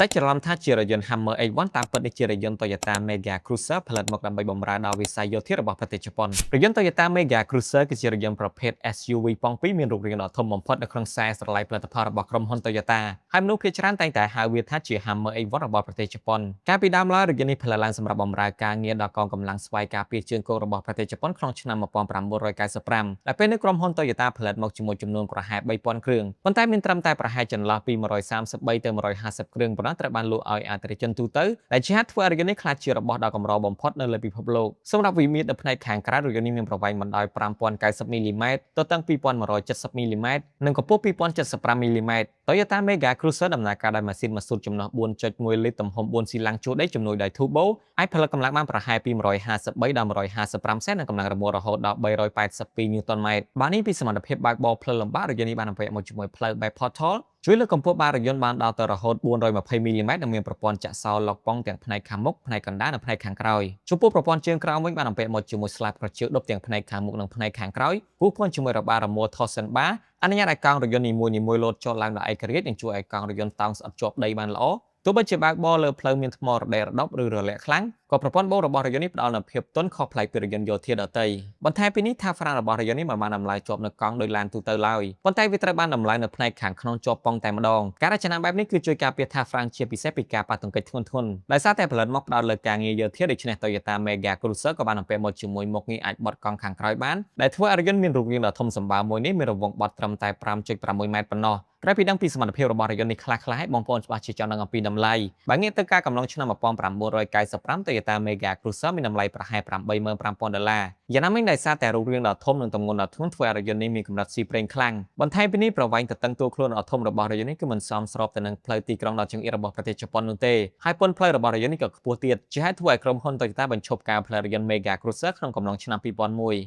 តែច្រឡំថាជារថយន្ត Hummer H1 តាមពិតនេះជារថយន្ត Toyota Mega Cruiser ផលិតមកដើម្បីបម្រើដល់វិស័យយោធារបស់ប្រទេសជប៉ុនរថយន្ត Toyota Mega Cruiser គឺជារថយន្តប្រភេទ SUV ប៉ងពីរមានរូបរាងដ៏ធំបំផុតនៅក្នុងខ្សែស្រឡាយផលិតផលរបស់ក្រុមហ៊ុន Toyota ហើយមនុស្សភាគច្រើនតែងតែហៅវាថាជា Hummer H1 របស់ប្រទេសជប៉ុនកាលពីដើមឡើយរថយន្តនេះផលិតឡើងសម្រាប់បម្រើការងារដល់កងកម្លាំងស្វ័យការពារជើងគោករបស់ប្រទេសជប៉ុនក្នុងឆ្នាំ1995ដែលពេលនេះក្រុមហ៊ុន Toyota ផលិតមកជាមួយចំនួនប្រហែល 3000 គ្រឿងប៉ុន្តែមានត្រឹមតែប្រហែលចន្លោះពី133ទៅ150គ្រឿងប៉ុណ្ណោះត្រូវបានលក់ឲ្យអតិថិជនទូទៅដែលជាហេតុធ្វើឲ្យរថយន្តនេះក្លាយជារបស់ដ៏កម្របំផុតនៅលើពិភពលោកសម្រាប់វិមាត្រនៅផ្នែកខាងក្រៅរថយន្តនេះមានប្រវែងបណ្ដោយ5090មីលីម៉ែត្រទទឹង2170មីលីម៉ែត្រនិងកម្ពស់2075មីលីម៉ែត្រ Toyota Mega Cruiser ដំណើរការដោយម៉ាស៊ីនម៉ាស៊ូតចំណុះ4.1លីត្រទំហំ4ស៊ីឡាំងជួរដីជំនួយដោយ Turbo អាចផលិតកម្លាំងបានប្រហែលពី153ដល់155សេននិងកម្លាំងរមុះរហូតដល់382 Newton ម៉ែត្របាននេះពីសមត្ថភាពបើកបរផ្លូវលំបាករថយន្តនេះបានបំពាក់មកជាមួយផ្លូវបែប Portal ជួយលើកកម្ពស់បារយន្តបានដល់ទៅរហូត420មីលីម៉ែត្រនិងមានប្រព័ន្ធចាក់សោឡុកប៉ុងទាំងផ្នែកខាងមុខផ្នែកកណ្ដាលនិងផ្នែកខាងក្រោយចំពោះប្រព័ន្ធជើងក្រោមវិញបានបំពាក់មកជាមួយស្លាបក្រជើងដប់ទាំងផ្នែកខាងមុខនិងផ្នែកខាងក្រោយពោះពាន់ជាមួយរបាររមួល Torsion bar អនុញ្ញាតឲ្យកង់រថយន្តនីមួយៗលោតចុះឡើងដោយឯករាជ្យនិងជួយឲ្យកង់រថយន្តតោងស្អិតជាប់ដីបានល្អទោះបីជាបើកបរលើផ្លូវមានថ្មរដែរដប់ឬរលាកខ្លាំងក៏ប្រព័ន្ធបូមរបស់រថយន្តនេះផ្ដល់នូវភាពទន់ខុសប្លែកពីរថយន្តយោធាដទៃបន្ថែមពីនេះថាហ្វ្រាំងរបស់រថយន្តនេះមិនបានដំឡើងជាប់នៅកង់ដោយឡានទូទៅឡើយប៉ុន្តែវាត្រូវបានដំឡើងនៅផ្នែកខាងក្នុងជាប់ប៉ុងតែម្ដងការរចនាបែបនេះគឺជួយការពារថាហ្វ្រាំងជាពិសេសពីការប៉ះទង្គិចធ្ងន់ៗដោយសារតែផលិតមកផ្ដោតលើការងារយោធាដូច្នេះ Toyota Mega Cruiser ក៏បានបំពាក់មកជាមួយមុខងារអាចបត់កង់ខាងក្រោយបានដែលធ្វើឲ្យរថយន្តមានរូបរាងដ៏ធំសម្បើមមួយនេះមានរង្វង់បត់ត្រឹមតែ 5.6 ម៉ែត្រប៉ុណ្ណោះក្រោយពីដឹងពីសមត្ថភាពរបស់រថយន្តនេះខ្លះៗឲ្យបងប្អូនច្បាស់ជាចង់ដឹងអំពីតម្លៃបើងាកទៅការកំណងឆ្នាំ1995 Toyota Mega Cruiser មានតម្លៃប្រហែល$85000យ៉ាងណាមិញដោយសារតែរូបរាងដ៏ធំនិងទម្ងន់ដ៏ធ្ងន់ធ្វើឲ្យរថយន្តនេះមានកម្រិតស៊ីប្រេងខ្លាំងបន្ថែមពីនេះប្រវែងទទឹងតួខ្លួនដ៏ធំរបស់រថយន្តនេះគឺមិនសមស្របទៅនឹងផ្លូវទីក្រុងដ៏ចង្អៀតរបស់ប្រទេសជប៉ុននោះទេហើយពន្ធផ្លូវរបស់រថយន្តនេះក៏ខ្ពស់ទៀតជាហេតុធ្វើឲ្យក្រុមហ៊ុន Toyota បញ្ឈប់ការផលិតរថយន្ត Mega Cruiser ក្នុងកំឡុងឆ្នាំ2001